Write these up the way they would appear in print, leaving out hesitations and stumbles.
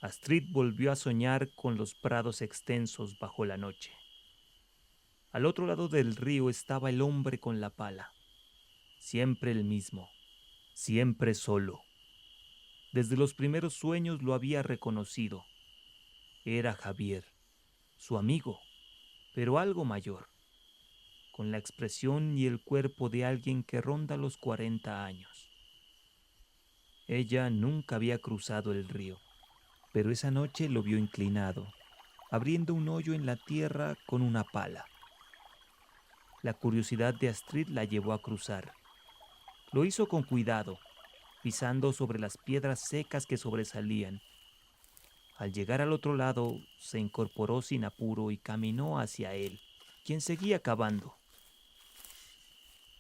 Astrid volvió a soñar con los prados extensos bajo la noche. Al otro lado del río estaba el hombre con la pala, siempre el mismo, siempre solo. Desde los primeros sueños lo había reconocido. Era Javier, su amigo, pero algo mayor, con la expresión y el cuerpo de alguien que ronda los 40 años. Ella nunca había cruzado el río, pero esa noche lo vio inclinado, abriendo un hoyo en la tierra con una pala. La curiosidad de Astrid la llevó a cruzar. Lo hizo con cuidado, pisando sobre las piedras secas que sobresalían. Al llegar al otro lado, se incorporó sin apuro y caminó hacia él, quien seguía cavando.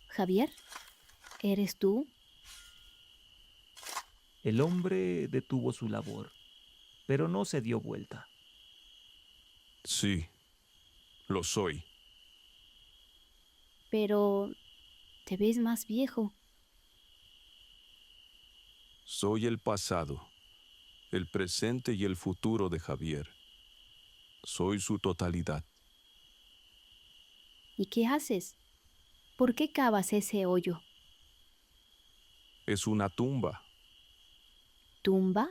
Javier, ¿eres tú? El hombre detuvo su labor, pero no se dio vuelta. Sí, lo soy. Pero te ves más viejo. Soy el pasado, el presente y el futuro de Javier. Soy su totalidad. ¿Y qué haces? ¿Por qué cavas ese hoyo? Es una tumba ¿Tumba?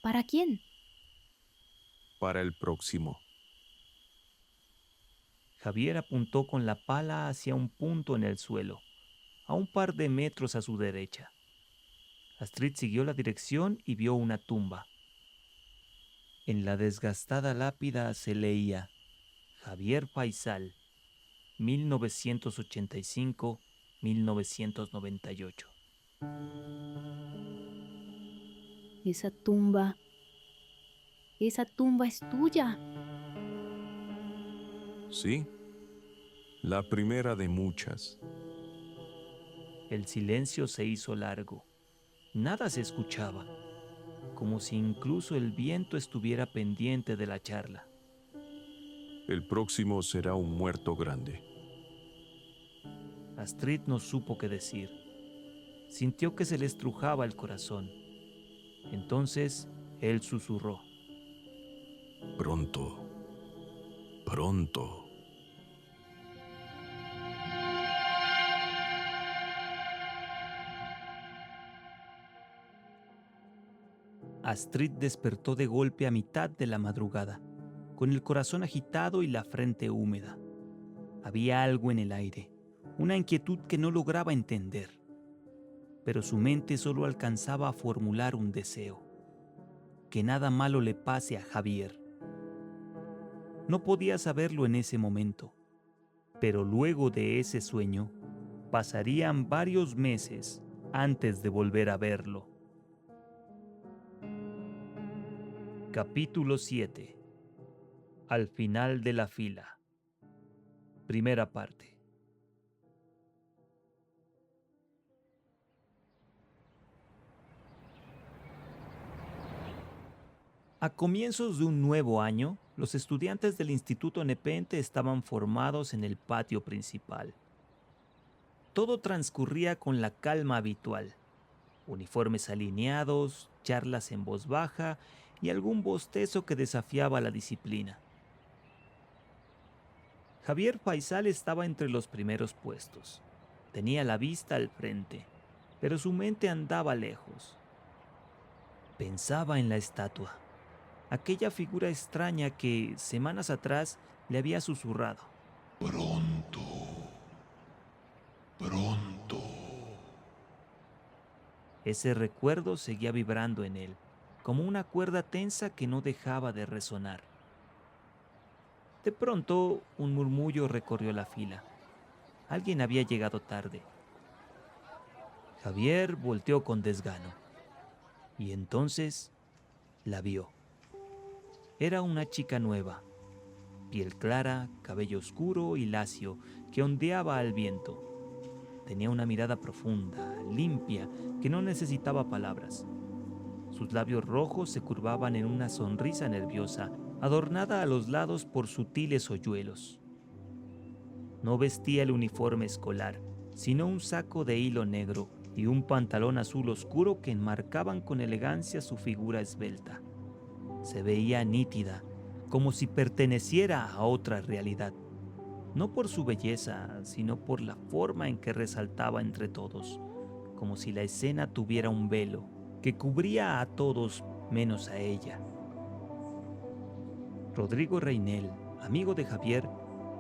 ¿Para quién? para el próximo. Javier apuntó con la pala hacia un punto en el suelo, a un par de metros a su derecha. Astrid siguió la dirección y vio una tumba. En la desgastada lápida se leía Javier Faisal, 1985-1998. Esa tumba, esa tumba es tuya. Sí, la primera de muchas. El silencio se hizo largo. Nada se escuchaba, como si incluso el viento estuviera pendiente de la charla. El próximo será un muerto grande. Astrid no supo qué decir. Sintió que se le estrujaba el corazón. Entonces él susurró. Pronto, pronto. Astrid despertó de golpe a mitad de la madrugada, con el corazón agitado y la frente húmeda. Había algo en el aire, una inquietud que no lograba entender, pero su mente solo alcanzaba a formular un deseo: que nada malo le pase a Javier. No podía saberlo en ese momento, pero luego de ese sueño, pasarían varios meses antes de volver a verlo. Capítulo 7. Al final de la fila. Primera parte. A comienzos de un nuevo año, los estudiantes del Instituto Nepente estaban formados en el patio principal. Todo transcurría con la calma habitual. Uniformes alineados, charlas en voz baja y algún bostezo que desafiaba la disciplina. Javier Faisal estaba entre los primeros puestos. Tenía la vista al frente, pero su mente andaba lejos. Pensaba en la estatua, aquella figura extraña que semanas atrás le había susurrado. Pronto, pronto. Ese recuerdo seguía vibrando en él, como una cuerda tensa que no dejaba de resonar. De pronto, un murmullo recorrió la fila. Alguien había llegado tarde. Javier volteó con desgano, y entonces la vio. Era una chica nueva, piel clara, cabello oscuro y lacio, que ondeaba al viento. Tenía una mirada profunda, limpia, que no necesitaba palabras. Sus labios rojos se curvaban en una sonrisa nerviosa, adornada a los lados por sutiles hoyuelos. No vestía el uniforme escolar, sino un saco de hilo negro y un pantalón azul oscuro que enmarcaban con elegancia su figura esbelta. Se veía nítida, como si perteneciera a otra realidad, no por su belleza, sino por la forma en que resaltaba entre todos, como si la escena tuviera un velo que cubría a todos menos a ella. Rodrigo Reinel, amigo de Javier,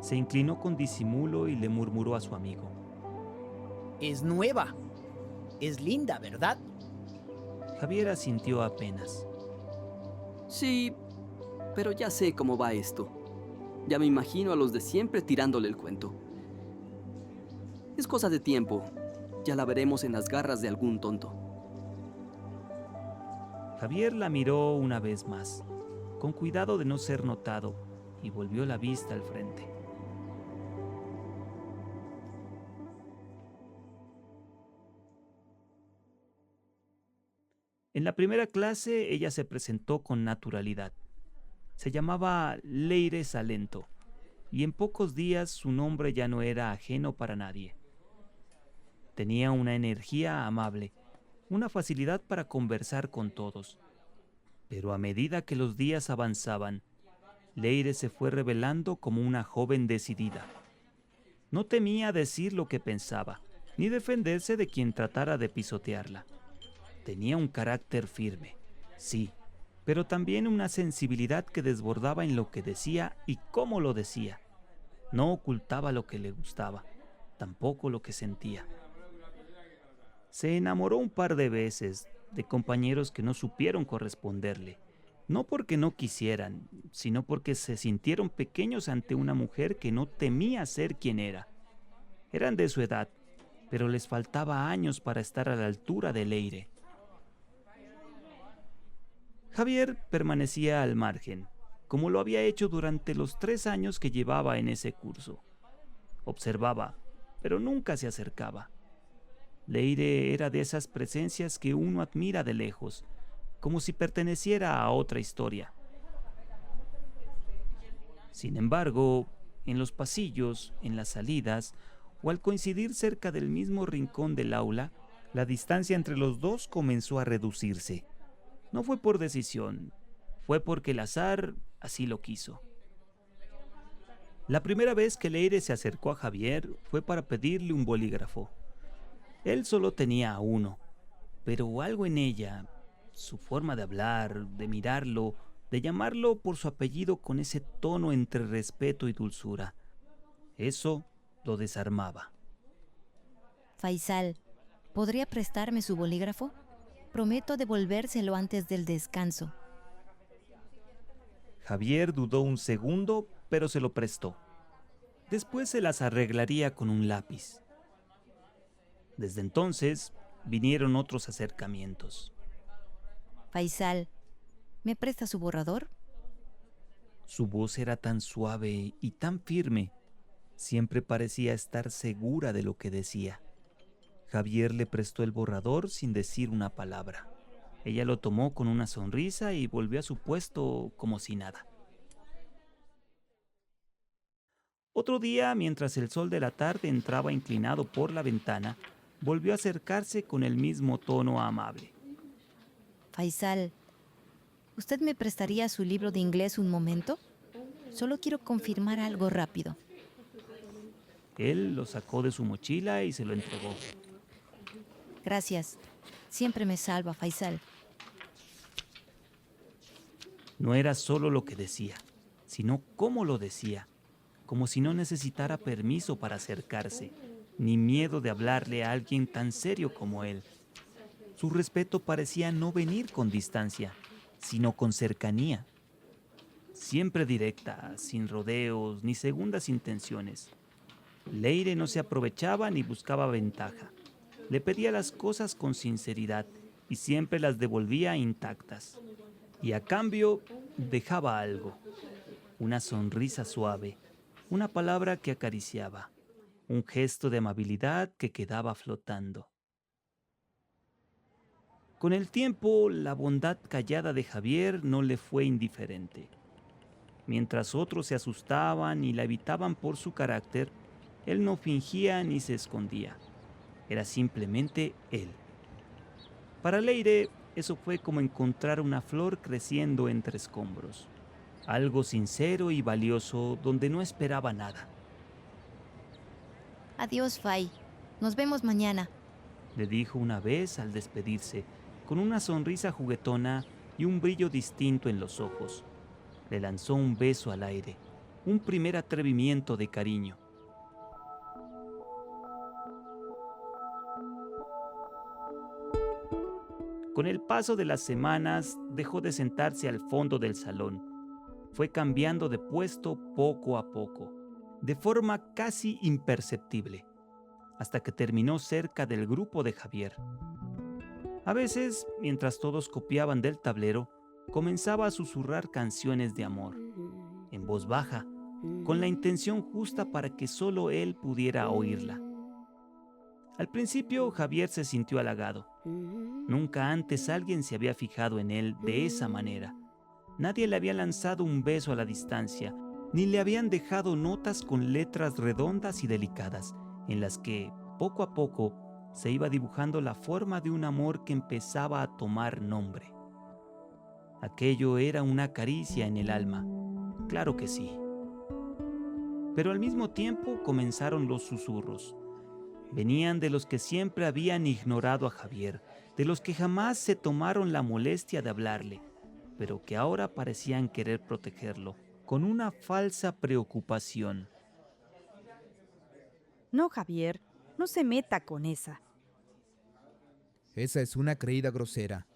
se inclinó con disimulo y le murmuró a su amigo. Es nueva. Es linda, ¿verdad? Javier asintió apenas. Sí, pero ya sé cómo va esto. Ya me imagino a los de siempre tirándole el cuento. Es cosa de tiempo. Ya la veremos en las garras de algún tonto. Javier la miró una vez más, con cuidado de no ser notado, y volvió la vista al frente. En la primera clase ella se presentó con naturalidad. Se llamaba Leire Salento, y en pocos días su nombre ya no era ajeno para nadie. Tenía una energía amable, una facilidad para conversar con todos. Pero a medida que los días avanzaban, Leire se fue revelando como una joven decidida. No temía decir lo que pensaba, ni defenderse de quien tratara de pisotearla. Tenía un carácter firme, sí, pero también una sensibilidad que desbordaba en lo que decía y cómo lo decía. No ocultaba lo que le gustaba, tampoco lo que sentía. Se enamoró un par de veces de compañeros que no supieron corresponderle, no porque no quisieran, sino porque se sintieron pequeños ante una mujer que no temía ser quien era. Eran de su edad, pero les faltaba años para estar a la altura de Leire. Javier permanecía al margen, como lo había hecho durante los 3 años que llevaba en ese curso. Observaba, pero nunca se acercaba. Leire era de esas presencias que uno admira de lejos, como si perteneciera a otra historia. Sin embargo, en los pasillos, en las salidas, o al coincidir cerca del mismo rincón del aula, la distancia entre los dos comenzó a reducirse. No fue por decisión, fue porque el azar así lo quiso. La primera vez que Leire se acercó a Javier fue para pedirle un bolígrafo. Él solo tenía uno, pero algo en ella, su forma de hablar, de mirarlo, de llamarlo por su apellido con ese tono entre respeto y dulzura, eso lo desarmaba. Faisal, ¿podría prestarme su bolígrafo? Prometo devolvérselo antes del descanso. Javier dudó un segundo, pero se lo prestó. Después se las arreglaría con un lápiz. Desde entonces vinieron otros acercamientos. Faisal, ¿me presta su borrador? Su voz era tan suave y tan firme. Siempre parecía estar segura de lo que decía. Javier le prestó el borrador sin decir una palabra. Ella lo tomó con una sonrisa y volvió a su puesto como si nada. Otro día, mientras el sol de la tarde entraba inclinado por la ventana, volvió a acercarse con el mismo tono amable. Faisal, ¿usted me prestaría su libro de inglés un momento? Solo quiero confirmar algo rápido. Él lo sacó de su mochila y se lo entregó. Gracias. Siempre me salva, Faisal. No era solo lo que decía, sino cómo lo decía, como si no necesitara permiso para acercarse, ni miedo de hablarle a alguien tan serio como él. Su respeto parecía no venir con distancia, sino con cercanía. Siempre directa, sin rodeos ni segundas intenciones. Leire no se aprovechaba ni buscaba ventaja. Le pedía las cosas con sinceridad y siempre las devolvía intactas. Y a cambio dejaba algo, una sonrisa suave, una palabra que acariciaba, un gesto de amabilidad que quedaba flotando. Con el tiempo, la bondad callada de Javier no le fue indiferente. Mientras otros se asustaban y la evitaban por su carácter, él no fingía ni se escondía. Era simplemente él. Para Leire, eso fue como encontrar una flor creciendo entre escombros. Algo sincero y valioso donde no esperaba nada. Adiós, Fay. Nos vemos mañana. Le dijo una vez al despedirse, con una sonrisa juguetona y un brillo distinto en los ojos. Le lanzó un beso al aire, un primer atrevimiento de cariño. Con el paso de las semanas, dejó de sentarse al fondo del salón. Fue cambiando de puesto poco a poco, de forma casi imperceptible, hasta que terminó cerca del grupo de Javier. A veces, mientras todos copiaban del tablero, comenzaba a susurrar canciones de amor, en voz baja, con la intención justa para que solo él pudiera oírla. Al principio, Javier se sintió halagado. Nunca antes alguien se había fijado en él de esa manera. Nadie le había lanzado un beso a la distancia, ni le habían dejado notas con letras redondas y delicadas, en las que, poco a poco, se iba dibujando la forma de un amor que empezaba a tomar nombre. Aquello era una caricia en el alma, claro que sí. Pero al mismo tiempo comenzaron los susurros. Venían de los que siempre habían ignorado a Javier, de los que jamás se tomaron la molestia de hablarle, pero que ahora parecían querer protegerlo, con una falsa preocupación. No, Javier, no se meta con esa. Esa es una creída grosera.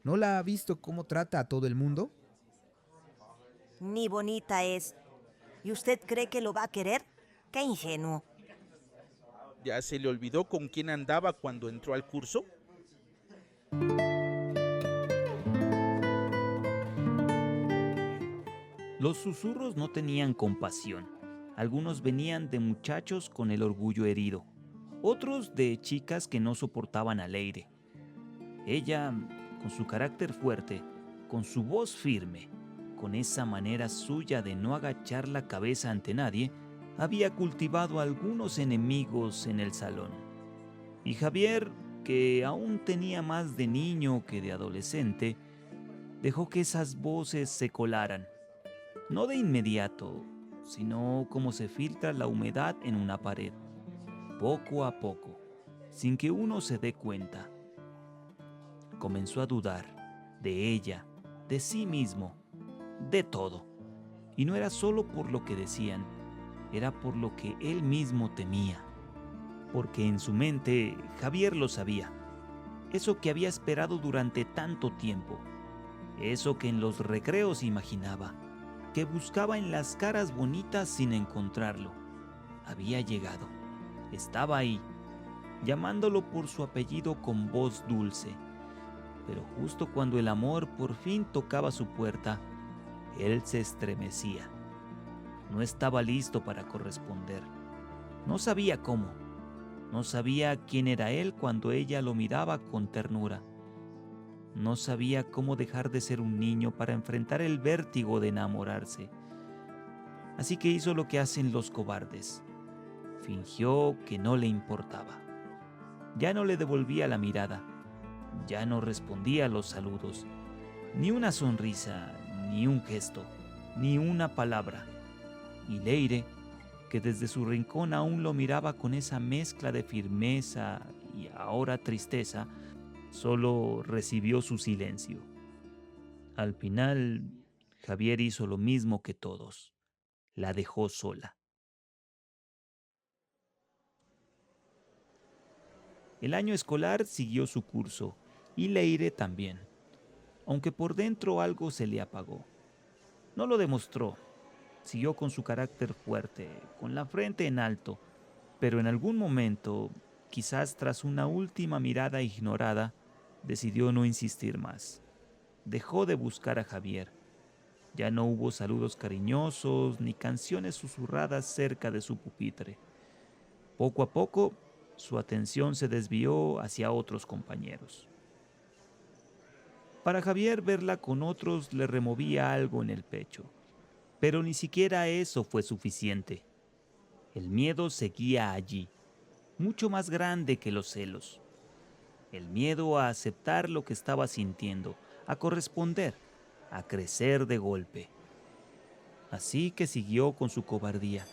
¿No la ha visto cómo trata a todo el mundo? Ni bonita es. ¿Y usted cree que lo va a querer? ¡Qué ingenuo! ¿Ya se le olvidó con quién andaba cuando entró al curso? Los susurros no tenían compasión. Algunos venían de muchachos con el orgullo herido, otros de chicas que no soportaban a Leire. Ella, con su carácter fuerte, con su voz firme, con esa manera suya de no agachar la cabeza ante nadie, había cultivado algunos enemigos en el salón. Y Javier, que aún tenía más de niño que de adolescente, dejó que esas voces se colaran. No de inmediato, sino como se filtra la humedad en una pared, poco a poco, sin que uno se dé cuenta. Comenzó a dudar de ella, de sí mismo, de todo. Y no era solo por lo que decían, era por lo que él mismo temía. Porque en su mente Javier lo sabía. Eso que había esperado durante tanto tiempo. Eso que en los recreos imaginaba. Que buscaba en las caras bonitas sin encontrarlo. Había llegado. Estaba ahí, llamándolo por su apellido con voz dulce. Pero justo cuando el amor por fin tocaba su puerta, él se estremecía. No estaba listo para corresponder. No sabía cómo. No sabía quién era él cuando ella lo miraba con ternura. No sabía cómo dejar de ser un niño para enfrentar el vértigo de enamorarse. Así que hizo lo que hacen los cobardes. Fingió que no le importaba. Ya no le devolvía la mirada. Ya no respondía a los saludos. Ni una sonrisa, ni un gesto, ni una palabra. Y Leire, que desde su rincón aún lo miraba con esa mezcla de firmeza y ahora tristeza, solo recibió su silencio. Al final, Javier hizo lo mismo que todos. La dejó sola. El año escolar siguió su curso, y Leire también, aunque por dentro algo se le apagó. No lo demostró. Siguió con su carácter fuerte, con la frente en alto, pero en algún momento, quizás tras una última mirada ignorada, decidió no insistir más. Dejó de buscar a Javier. Ya no hubo saludos cariñosos ni canciones susurradas cerca de su pupitre. Poco a poco, su atención se desvió hacia otros compañeros. Para Javier, verla con otros le removía algo en el pecho. Pero ni siquiera eso fue suficiente. El miedo seguía allí, mucho más grande que los celos. el miedo a aceptar lo que estaba sintiendo, a corresponder, a crecer de golpe. Así que siguió con su cobardía,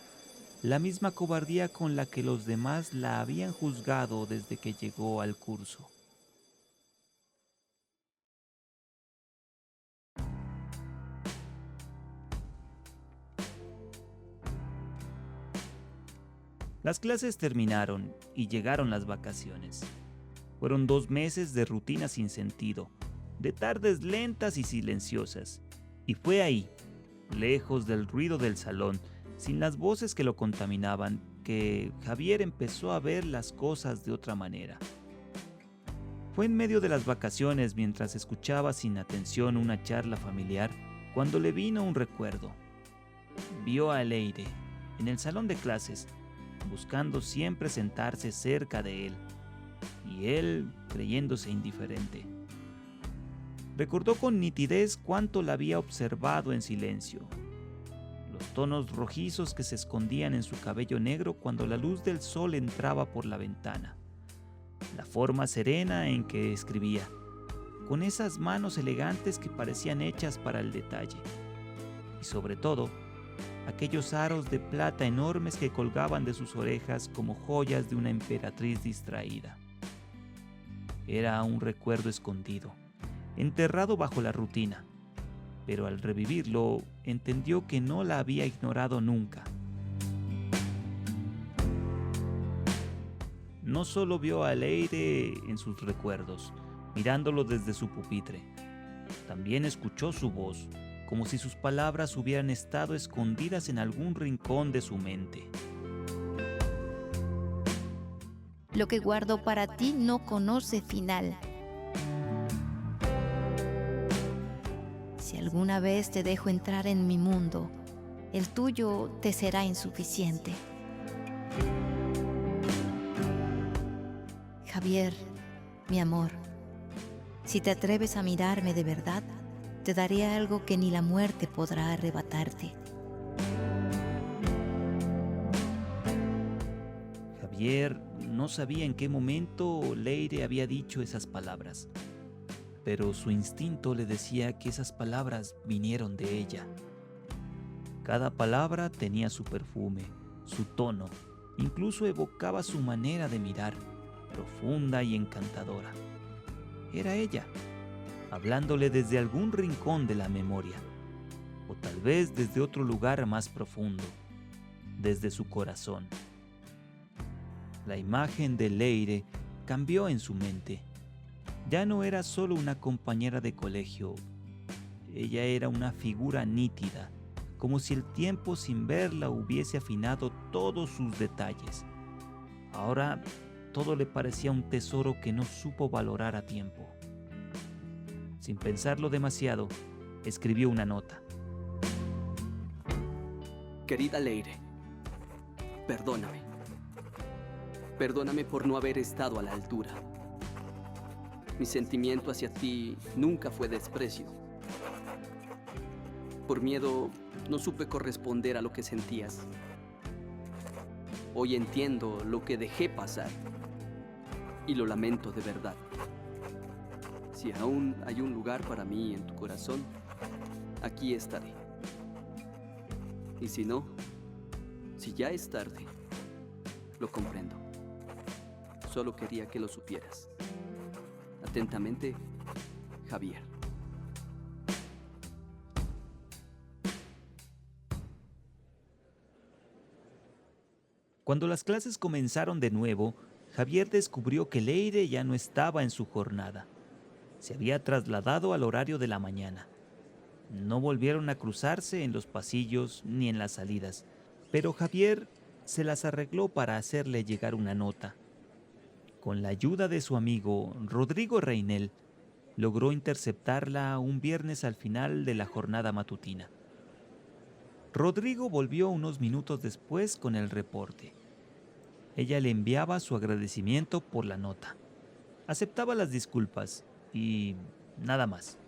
la misma cobardía con la que los demás la habían juzgado desde que llegó al curso. Las clases terminaron y llegaron las vacaciones. Fueron 2 meses de rutina sin sentido, de tardes lentas y silenciosas. Y fue ahí, lejos del ruido del salón, sin las voces que lo contaminaban, que Javier empezó a ver las cosas de otra manera. Fue en medio de las vacaciones, mientras escuchaba sin atención una charla familiar, cuando le vino un recuerdo. Vio a Leire en el salón de clases, buscando siempre sentarse cerca de él, y él creyéndose indiferente. Recordó con nitidez cuánto la había observado en silencio, los tonos rojizos que se escondían en su cabello negro cuando la luz del sol entraba por la ventana, la forma serena en que escribía, con esas manos elegantes que parecían hechas para el detalle, y sobre todo, aquellos aros de plata enormes que colgaban de sus orejas como joyas de una emperatriz distraída. Era un recuerdo escondido, enterrado bajo la rutina, pero al revivirlo entendió que no la había ignorado nunca. No solo vio a Leire en sus recuerdos, mirándolo desde su pupitre, también escuchó su voz, como si sus palabras hubieran estado escondidas en algún rincón de su mente. Lo que guardo para ti no conoce final. Si alguna vez te dejo entrar en mi mundo, el tuyo te será insuficiente. Javier, mi amor, si te atreves a mirarme de verdad, te daré algo que ni la muerte podrá arrebatarte. Javier no sabía en qué momento Leire había dicho esas palabras, pero su instinto le decía que esas palabras vinieron de ella. Cada palabra tenía su perfume, su tono, incluso evocaba su manera de mirar, profunda y encantadora. Era ella, hablándole desde algún rincón de la memoria, o tal vez desde otro lugar más profundo, desde su corazón. La imagen de Leire cambió en su mente. Ya no era solo una compañera de colegio, ella era una figura nítida, como si el tiempo sin verla hubiese afinado todos sus detalles. Ahora todo le parecía un tesoro que no supo valorar a tiempo. Sin pensarlo demasiado, escribió una nota. Querida Leire, perdóname. Perdóname por no haber estado a la altura. Mi sentimiento hacia ti nunca fue desprecio. Por miedo, no supe corresponder a lo que sentías. Hoy entiendo lo que dejé pasar y lo lamento de verdad. Si aún hay un lugar para mí en tu corazón, aquí estaré. Y si no, si ya es tarde, lo comprendo. Solo quería que lo supieras. Atentamente, Javier. Cuando las clases comenzaron de nuevo, Javier descubrió que Leire ya no estaba en su jornada. Se había trasladado al horario de la mañana. No volvieron a cruzarse en los pasillos ni en las salidas, pero Javier se las arregló para hacerle llegar una nota. Con la ayuda de su amigo Rodrigo Reinel, logró interceptarla un viernes al final de la jornada matutina. Rodrigo volvió unos minutos después con el reporte. Ella le enviaba su agradecimiento por la nota. Aceptaba las disculpas y nada más.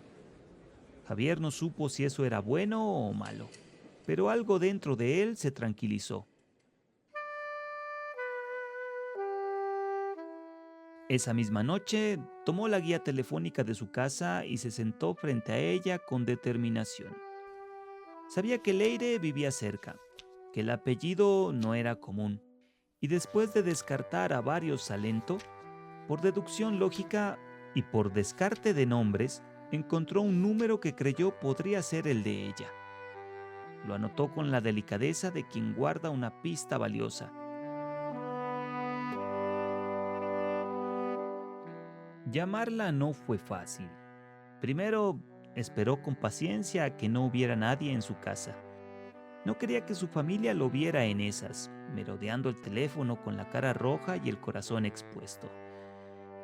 Javier no supo si eso era bueno o malo, pero algo dentro de él se tranquilizó. Esa misma noche, tomó la guía telefónica de su casa y se sentó frente a ella con determinación. Sabía que Leire vivía cerca, que el apellido no era común, y después de descartar a varios Salento, por deducción lógica y por descarte de nombres, encontró un número que creyó podría ser el de ella. Lo anotó con la delicadeza de quien guarda una pista valiosa. Llamarla no fue fácil. Primero, esperó con paciencia a que no hubiera nadie en su casa. No quería que su familia lo viera en esas, merodeando el teléfono con la cara roja y el corazón expuesto.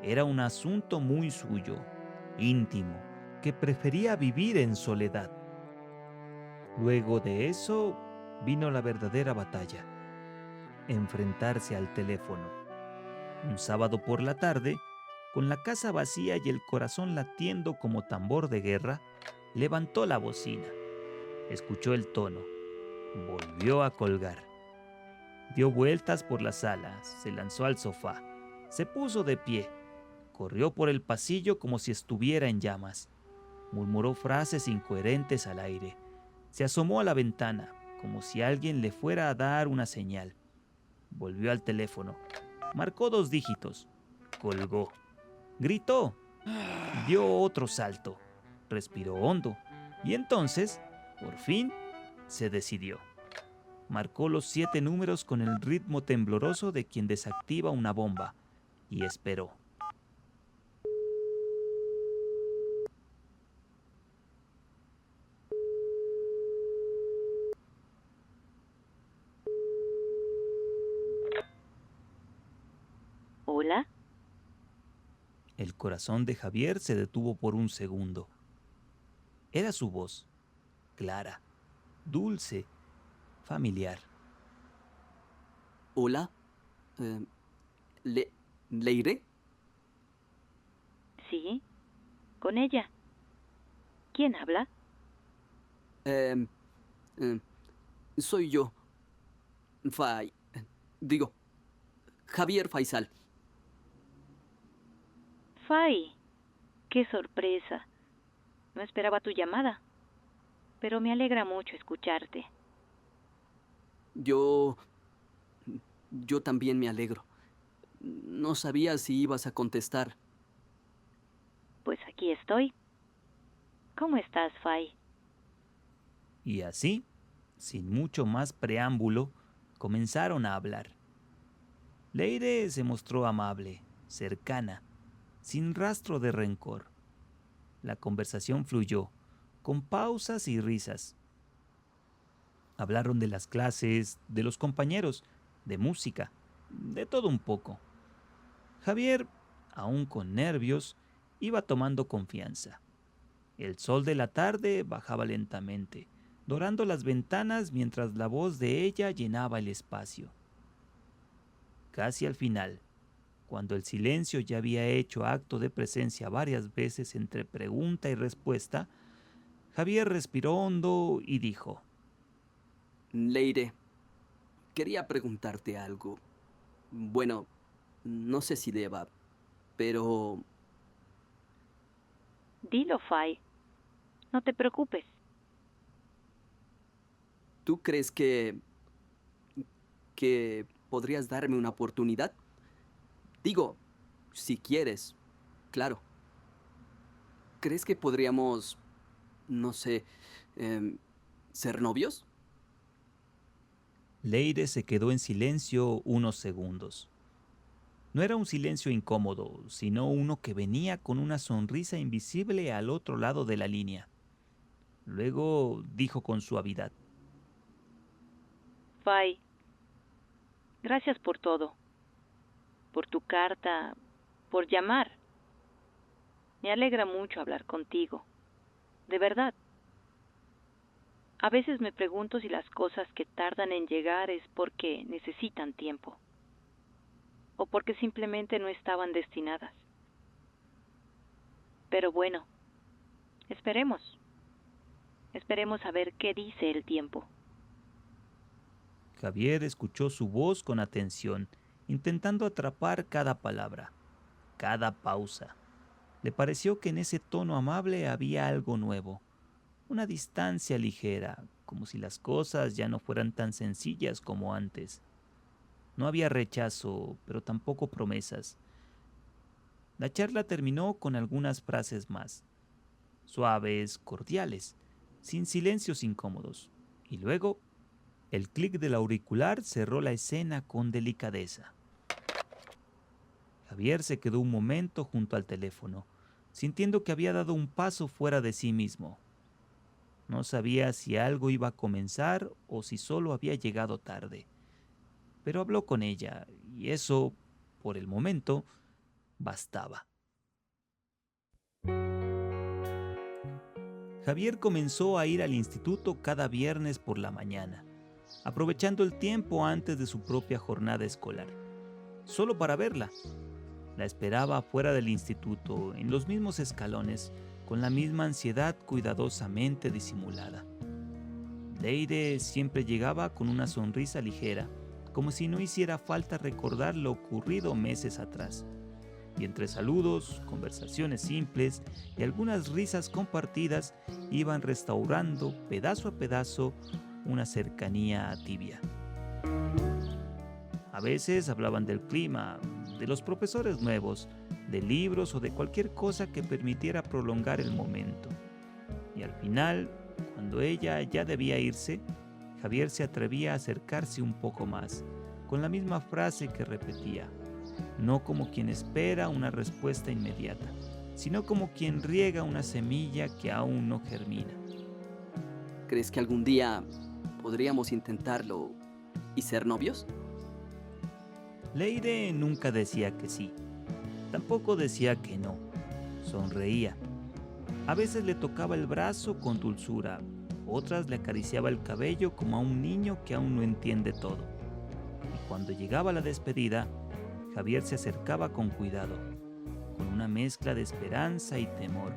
Era un asunto muy suyo, íntimo, que prefería vivir en soledad. Luego de eso, vino la verdadera batalla: enfrentarse al teléfono. Un sábado por la tarde, con la casa vacía y el corazón latiendo como tambor de guerra, levantó la bocina. Escuchó el tono. Volvió a colgar. Dio vueltas por la sala, se lanzó al sofá, se puso de pie, corrió por el pasillo como si estuviera en llamas. Murmuró frases incoherentes al aire. Se asomó a la ventana, como si alguien le fuera a dar una señal. Volvió al teléfono. Marcó 2 dígitos. Colgó. Gritó. Dio otro salto. Respiró hondo. Y entonces, por fin, se decidió. Marcó los 7 números con el ritmo tembloroso de quien desactiva una bomba. Y esperó. ¿Hola? El corazón de Javier se detuvo por un segundo. Era su voz, clara, dulce, familiar. Hola. ¿Leire? Sí, con ella. ¿Quién habla? Soy yo. Javier Faisal. Fay, qué sorpresa. No esperaba tu llamada, pero me alegra mucho escucharte. Yo también me alegro. No sabía si ibas a contestar. Pues aquí estoy. ¿Cómo estás, Fay? Y así, sin mucho más preámbulo, comenzaron a hablar. Leire se mostró amable, cercana, sin rastro de rencor. La conversación fluyó, con pausas y risas. Hablaron de las clases, de los compañeros, de música, de todo un poco. Javier, aún con nervios, iba tomando confianza. El sol de la tarde bajaba lentamente, dorando las ventanas mientras la voz de ella llenaba el espacio. Casi al final, cuando el silencio ya había hecho acto de presencia varias veces entre pregunta y respuesta, Javier respiró hondo y dijo: Leire, quería preguntarte algo. Bueno, no sé si deba, pero... Dilo, Fay. No te preocupes. ¿Tú crees que podrías darme una oportunidad? Digo, si quieres, claro. ¿Crees que podríamos, no sé, ser novios? Leire se quedó en silencio unos segundos. No era un silencio incómodo, sino uno que venía con una sonrisa invisible al otro lado de la línea. Luego dijo con suavidad: Fay, gracias por todo. Por tu carta, por llamar. Me alegra mucho hablar contigo. De verdad. A veces me pregunto si las cosas que tardan en llegar es porque necesitan tiempo. O porque simplemente no estaban destinadas. Pero bueno, esperemos. Esperemos a ver qué dice el tiempo. Javier escuchó su voz con atención, intentando atrapar cada palabra. cada pausa. Le pareció que en ese tono amable había algo nuevo, una distancia ligera, como si las cosas ya no fueran tan sencillas como antes. No había rechazo, pero tampoco promesas. La charla terminó con algunas frases más, suaves, cordiales, sin silencios incómodos. Y luego, el clic del auricular cerró la escena con delicadeza. Javier se quedó un momento junto al teléfono, sintiendo que había dado un paso fuera de sí mismo. No sabía si algo iba a comenzar o si solo había llegado tarde. Pero habló con ella, y eso, por el momento, bastaba. Javier comenzó a ir al instituto cada viernes por la mañana, aprovechando el tiempo antes de su propia jornada escolar, solo para verla. La esperaba fuera del instituto, en los mismos escalones, con la misma ansiedad cuidadosamente disimulada. Leire siempre llegaba con una sonrisa ligera, como si no hiciera falta recordar lo ocurrido meses atrás. Y entre saludos, conversaciones simples y algunas risas compartidas, iban restaurando pedazo a pedazo una cercanía tibia. A veces hablaban del clima, de los profesores nuevos, de libros o de cualquier cosa que permitiera prolongar el momento. Y al final, cuando ella ya debía irse, Javier se atrevía a acercarse un poco más, con la misma frase que repetía, no como quien espera una respuesta inmediata, sino como quien riega una semilla que aún no germina. ¿Crees que algún día podríamos intentarlo y ser novios? Leire nunca decía que sí, tampoco decía que no, sonreía. A veces le tocaba el brazo con dulzura, otras le acariciaba el cabello como a un niño que aún no entiende todo. Y cuando llegaba la despedida, Javier se acercaba con cuidado, con una mezcla de esperanza y temor.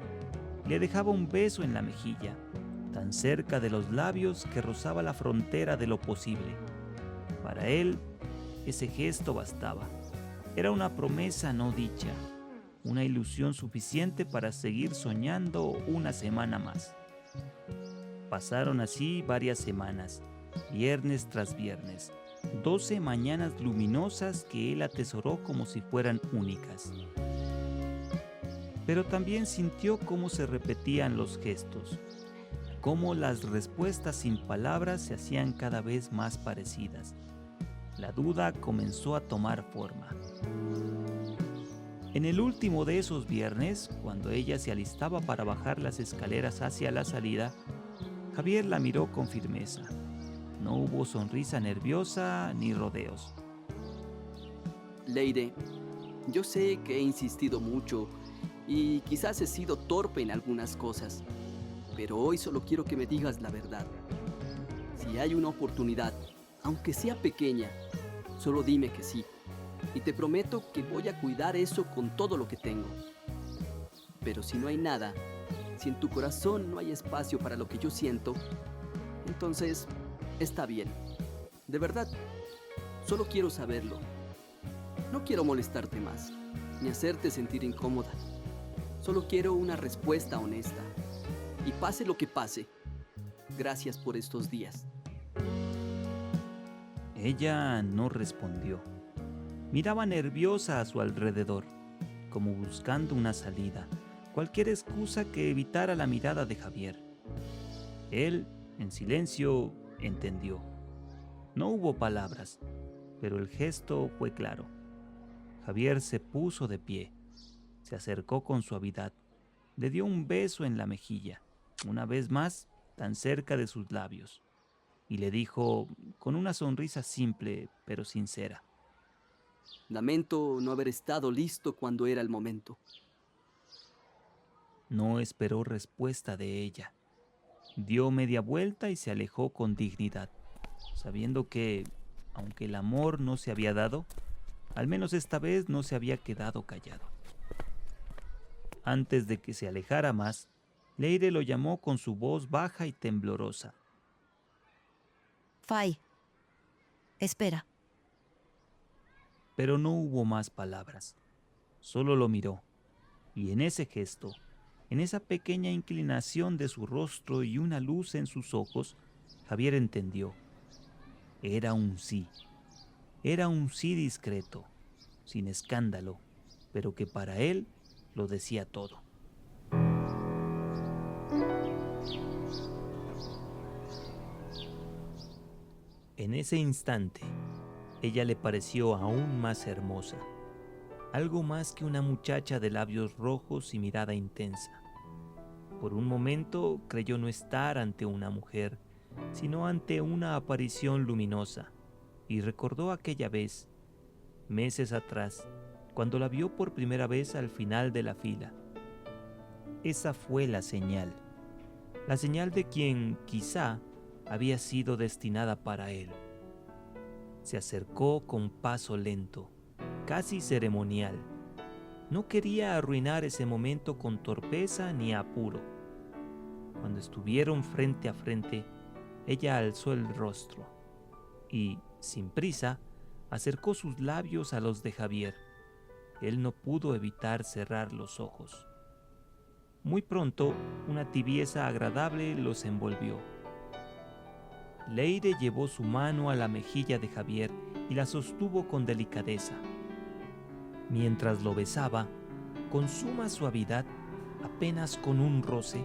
Le dejaba un beso en la mejilla, tan cerca de los labios que rozaba la frontera de lo posible. Para él, ese gesto bastaba. Era una promesa no dicha, una ilusión suficiente para seguir soñando una semana más. Pasaron así varias semanas, viernes tras viernes, 12 mañanas luminosas que él atesoró como si fueran únicas. Pero también sintió cómo se repetían los gestos, cómo las respuestas sin palabras se hacían cada vez más parecidas. La duda comenzó a tomar forma. En el último de esos viernes, cuando ella se alistaba para bajar las escaleras hacia la salida, Javier la miró con firmeza. No hubo sonrisa nerviosa ni rodeos. Leire, yo sé que he insistido mucho y quizás he sido torpe en algunas cosas, pero hoy solo quiero que me digas la verdad. Si hay una oportunidad, aunque sea pequeña, solo dime que sí. Y te prometo que voy a cuidar eso con todo lo que tengo. Pero si no hay nada, si en tu corazón no hay espacio para lo que yo siento, entonces está bien. De verdad, solo quiero saberlo. No quiero molestarte más, ni hacerte sentir incómoda. Solo quiero una respuesta honesta. Y pase lo que pase, gracias por estos días. Ella no respondió. Miraba nerviosa a su alrededor, como buscando una salida, cualquier excusa que evitara la mirada de Javier. Él, en silencio, entendió. No hubo palabras, pero el gesto fue claro. Javier se puso de pie, se acercó con suavidad, le dio un beso en la mejilla, una vez más tan cerca de sus labios, y le dijo con una sonrisa simple pero sincera: Lamento no haber estado listo cuando era el momento. No esperó respuesta de ella. Dio media vuelta y se alejó con dignidad, sabiendo que, aunque el amor no se había dado, al menos esta vez no se había quedado callado. Antes de que se alejara más, Leire lo llamó con su voz baja y temblorosa. Fay, espera. Pero no hubo más palabras. Solo lo miró, y en ese gesto, en esa pequeña inclinación de su rostro y una luz en sus ojos, Javier entendió. Era un sí. Era un sí discreto, sin escándalo, pero que para él lo decía todo. En ese instante, ella le pareció aún más hermosa, algo más que una muchacha de labios rojos y mirada intensa. Por un momento creyó no estar ante una mujer, sino ante una aparición luminosa, y recordó aquella vez, meses atrás, cuando la vio por primera vez al final de la fila. Esa fue la señal de quien, quizá, había sido destinada para él. Se acercó con paso lento, casi ceremonial. No quería arruinar ese momento con torpeza ni apuro. Cuando estuvieron frente a frente, ella alzó el rostro y, sin prisa, acercó sus labios a los de Javier. Él no pudo evitar cerrar los ojos. Muy pronto, una tibieza agradable los envolvió. Leire llevó su mano a la mejilla de Javier y la sostuvo con delicadeza. Mientras lo besaba, con suma suavidad, apenas con un roce,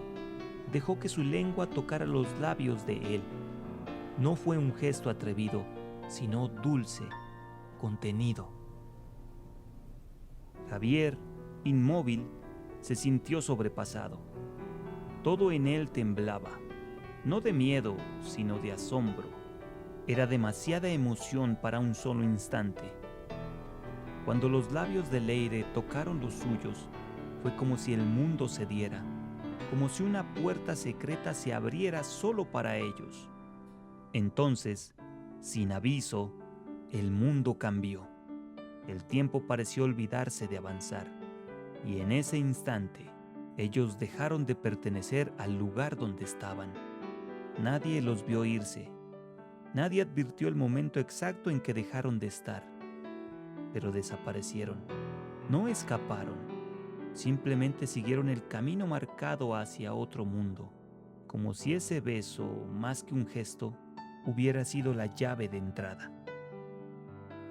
dejó que su lengua tocara los labios de él. No fue un gesto atrevido, sino dulce, contenido. Javier, inmóvil, se sintió sobrepasado. Todo en él temblaba, no de miedo, sino de asombro. Era demasiada emoción para un solo instante. Cuando los labios de Leire tocaron los suyos, fue como si el mundo se diera, como si una puerta secreta se abriera solo para ellos. Entonces, sin aviso, el mundo cambió. El tiempo pareció olvidarse de avanzar, y en ese instante, ellos dejaron de pertenecer al lugar donde estaban. Nadie los vio irse. Nadie advirtió el momento exacto en que dejaron de estar. Pero desaparecieron. No escaparon. Simplemente siguieron el camino marcado hacia otro mundo, como si ese beso, más que un gesto, hubiera sido la llave de entrada.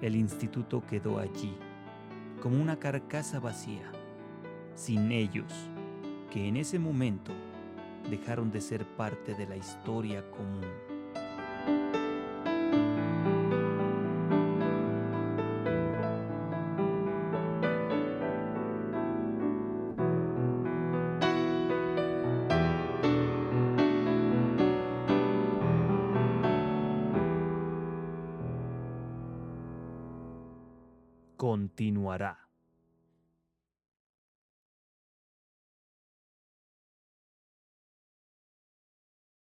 El instituto quedó allí, como una carcasa vacía, sin ellos, que en ese momento dejaron de ser parte de la historia común. Continuará.